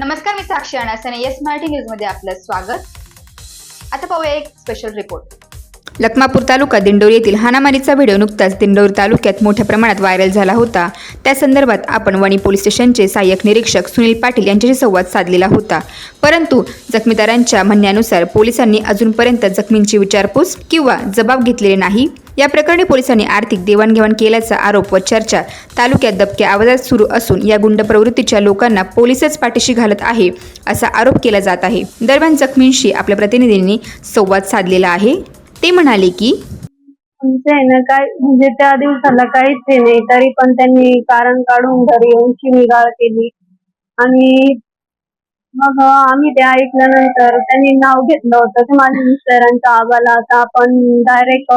नमस्कार, मी साक्षी अनासने. Yes Marathi news मध्ये आपलं स्वागत. आता पाहूया एक स्पेशल रिपोर्ट. लखमापूर तालुका दिंडोरी येथील हाणामारीचा व्हिडिओ नुकताच दिंडोरी तालुक्यात मोठ्या प्रमाणात व्हायरल झाला होता. त्या संदर्भात आपण वणी पोलीस स्टेशनचे सहाय्यक निरीक्षक सुनील पाटील यांच्याशी संवाद साधलेला होता. परंतु जखमीदारांच्या म्हणण्यानुसार पोलिसांनी अजूनपर्यंत जखमींची विचारपूस किंवा जबाब घेतलेले नाही. या प्रकरणी पोलिसांनी आर्थिक देवाणघेवाण केल्याचा आरोप व चर्चा तालुक्यात दबक्या आवाजात सुरू असून या गुंड प्रवृत्तीच्या लोकांना पोलीसच पाठीशी घालत आहे असा आरोप केला जात आहे. दरम्यान जखमींशी आपल्या प्रतिनिधींनी संवाद साधलेला आहे. ते म्हणाले की आमचं आहे ना काय म्हणजे त्या दिवसाला काहीच हे नाही, तरी पण त्यांनी कारण काढून घरी येऊन शिवीगाळ केली. आणि मग आम्ही ते ऐकल्यानंतर त्यांनी नाव घेतलं होतं की माझ्या मिस्टरांचा आवाला आता आपण डायरेक्ट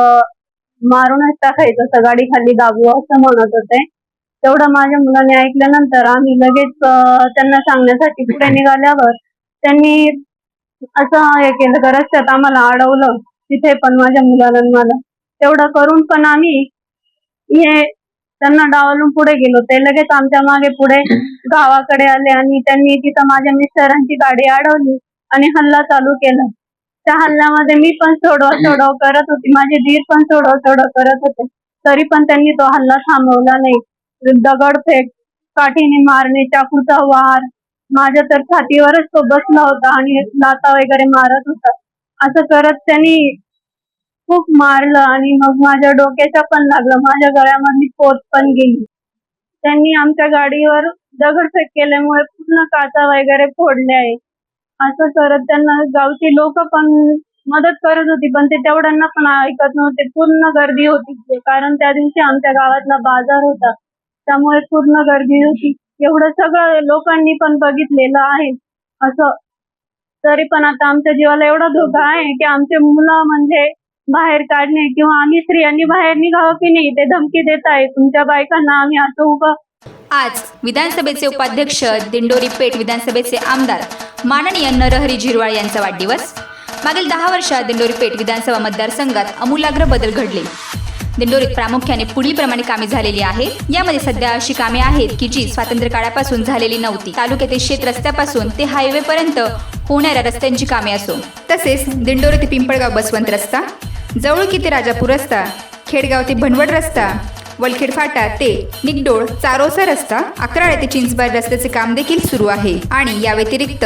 मारूनच टाकायचं, असं गाडी खाली दाबू असं म्हणत होते. तेवढं माझ्या मुलाने ऐकल्यानंतर आम्ही लगेच त्यांना सांगण्यासाठी पुढे निघाल्यावर त्यांनी असं हे केलं की रस्त्यात आम्हाला अडवलं. तिथे पण माझ्या मुलाला मला तेवढं करून पण आम्ही हे त्यांना डावलून पुढे गेलो. ते लगेच आमच्या मागे पुढे गावाकडे आले आणि त्यांनी तिथं माझ्या मिस्टरांची गाडी अडवली आणि हल्ला चालू केला. त्या हल्ल्यामध्ये मी पण सोडव करत होती, माझे दीर पण सोडव करत होते, तरी पण त्यांनी तो हल्ला थांबवला नाही. दगडफेक, काठीने मारणे, चाकूचा वार, माझ्या तर छातीवरच तो बसला होता आणि लाथा वगैरे मारत होता. असं करत त्यांनी खूप मारलं आणि मग माझ्या डोक्याच्या पण लागलं, माझ्या गळ्यामधली पोत पण गेली. त्यांनी आमच्या गाडीवर दगडफेक केल्यामुळे पूर्ण काचा वगैरे फोडले आहे. असं करत त्यांना गावची लोक पण मदत करत होती, पण ते तेवढ्यांना पण ऐकत नव्हते. पूर्ण गर्दी होती, कारण त्या दिवशी आमच्या गावातला बाजार होता, त्यामुळे पूर्ण गर्दी होती. एवढं सगळं लोकांनी पण बघितलेलं आहे. असं तरी पण आता आमच्या जीवाला एवढा धोका आहे की आमचे मुलं म्हणजे बाहेर काढणे किंवा आम्ही स्त्रियांनी बाहेर निघावं की नाही ते धमकी देत आहे. तुमच्या बायकांना आम्ही असं उभं. आज विधानसभेचे उपाध्यक्ष, दिंडोरी पेठ विधानसभेचे आमदार माननीय नरहरी झिरवाळ यांचा वाढदिवस. मागील 10 वर्षात दिंडोरी पेठ विधानसभा मतदारसंघात आमूलाग्र बदल घडले. दिंडोरीत प्रामुख्याने पुढीलप्रमाणे कामे झालेली आहेत. यामध्ये सध्या अशी कामे आहेत की जी स्वातंत्र्य काळापासून झालेली नव्हती. तालुक्यातील शेत रस्त्यापासून ते हायवे पर्यंत होणाऱ्या रस्त्यांची कामे असो, तसेच दिंडोरी ते पिंपळगाव बसवंत रस्ता, जवळकी ते राजापूर रस्ता, खेडगाव ते भंडवड रस्ता, वलखेड फाटा ते निगडोळ चारोसा रस्ता, अकराळे ते चिंचबार रस्त्याचे काम देखील सुरू आहे. आणि या व्यतिरिक्त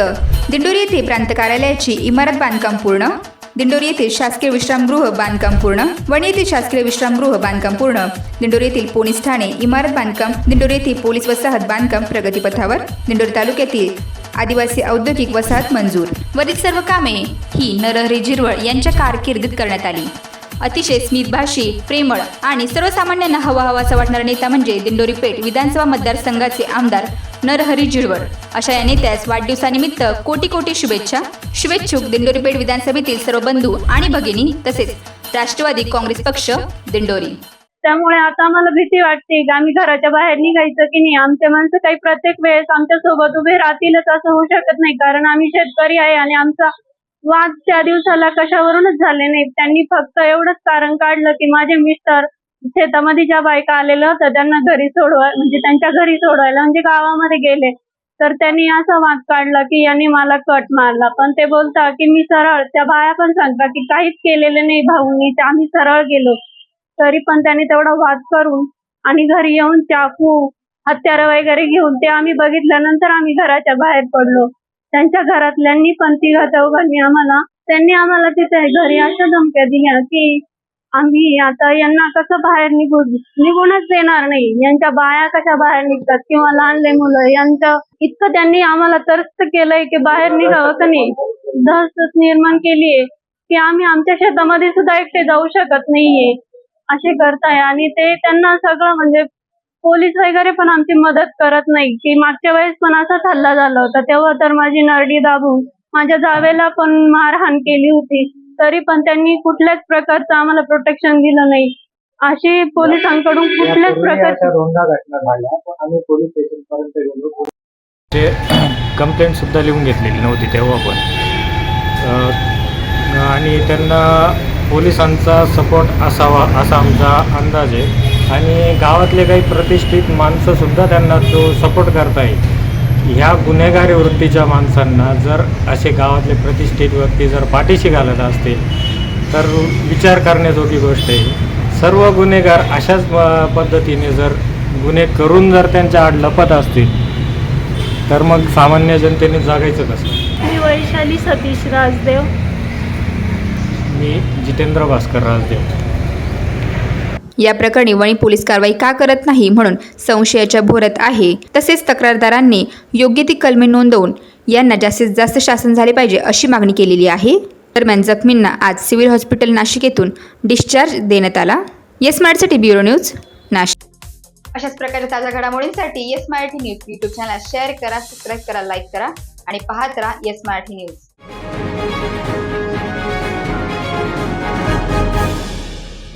दिंडोरी येथे प्रांत कार्यालयाची इमारत बांधकाम पूर्ण, दिंडोरी येथील शासकीय विश्रामगृह बांधकाम पूर्ण, वणी येथील शासकीय विश्रामगृह बांधकाम पूर्ण, दिंडोरी येथील पोलीस ठाणे इमारत बांधकाम, दिंडोरी येथील पोलीस वसाहत बांधकाम प्रगतीपथावर, दिंडोरी तालुक्यातील आदिवासी औद्योगिक वसाहत मंजूर. वरील सर्व कामे ही नरहरी झिरवाळ यांच्या कारकिर्दीत करण्यात आली. अतिशय स्मितभाषी, प्रेमळ आणि सर्वसामान्यांना हवाहवासा वाटणारा नेता म्हणजे दिंडोरी पेठ विधानसभा मतदारसंघाचे आमदार नरहरी झिरवाळ. अशा या नेत्यास वाढदिवसानिमित्त कोटी कोटी शुभेच्छा. शुभेच्छुक दिंडोरी पेठ विधानसभेतील सर्व बंधू आणि भगिनी तसेच राष्ट्रवादी काँग्रेस पक्ष दिंडोरी. त्यामुळे आता आम्हाला भीती वाटते की आम्ही घराच्या बाहेर निघायचं की नाही. आमचे माणसं काही प्रत्येक वेळेस आमच्या सोबत उभे राहतीलच असं होऊ शकत नाही, कारण आम्ही शेतकरी आहे आणि आमचा वाद त्या दिवसाला कशावरूनच झाले नाही. त्यांनी फक्त एवढंच कारण काढलं की माझे मिस्टर शेतामध्ये ज्या बायका आलेल्या होत्या त्यांना घरी म्हणजे त्यांच्या घरी सोडवायला म्हणजे गावामध्ये गेले, तर त्यांनी असा वाद काढला की यांनी मला कट मारला. पण ते बोलता की मी सरळ, त्या बाया पण सांगता की काहीच केलेलं नाही भाऊंनी, आम्ही सरळ गेलो. तरी पण त्यांनी तेवढा वाद करून आणि घरी येऊन चाकू, हत्यारं वगैरे घेऊन ते आम्ही बघितल्यानंतर आम्ही घराच्या बाहेर पडलो. त्यांच्या घरातल्यांनी पण त्यांनी आम्हाला तिथे घरी अशा धमक्या दिल्या की आम्ही आता यांना कसं बाहेर निघूनच देणार नाही. यांच्या बाया कशा बाहेर निघतात किंवा लहानले मुलं, यांचं इतकं त्यांनी आम्हाला त्रस्त केलंय की बाहेर निघावं का नाही, दहशत निर्माण केलीये की आम्ही आमच्या शेतामध्ये सुद्धा एकटे जाऊ शकत नाहीये असे करताय. आणि ते त्यांना सगळं म्हणजे पोलीस वगैरे पण आमची मदत करत नाही. की मागच्या वेळेस पण असाच हल्ला झाला होता, तेव्हा तर माझी नरडी दाबून माझ्या जावेला पण मारहाण केली होती, तरी पण त्यांनी कुठल्याच प्रकारचं आम्हाला प्रोटेक्शन दिलं नाही. अशी पोलिसांकडून कुठल्याच प्रकारची घटना झाल्या, पण आम्ही पोलीस स्टेशन पर्यंत गेलो. ते कंप्लेंट सुद्धा लिहून घेतलेली नव्हती तेव्हा पण, आणि त्यांना पोलिसांचा सपोर्ट असावा असा आमचा अंदाज आहे. आणि गावातले काही प्रतिष्ठित माणसंसुद्धा त्यांना तो सपोर्ट करतायत. ह्या गुन्हेगारी वृत्तीच्या माणसांना जर असे गावातले प्रतिष्ठित व्यक्ती जर पाठीशी घालत असतील तर विचार करण्याजोगी गोष्ट आहे. सर्व गुन्हेगार अशाच पद्धतीने जर गुन्हे करून जर त्यांच्या आड लपत असतील तर मग सामान्य जनतेने जगायचं कसं? मी वैशाली सतीश राजदेव. मी जितेंद्र भास्कर राजदेव. या प्रकरणी वणी पोलीस कारवाई का करत नाही म्हणून संशयाच्या भोवऱ्यात आहे. तसेच तक्रारदारांनी योग्य ती कलमे नोंदवून यांना जास्तीत जास्त शासन झाले पाहिजे अशी मागणी केलेली आहे. दरम्यान जखमींना आज सिव्हिल हॉस्पिटल नाशिक येथून डिस्चार्ज देण्यात आला. येस मराठीसाठी ब्युरो न्यूज नाशिक. अशाच प्रकारे ताज्या घडामोडींसाठी yes Marathi news YouTube channel share करा, सबस्क्राईब करा, लाईक करा आणि पाहत राहा येस मराठी न्यूज.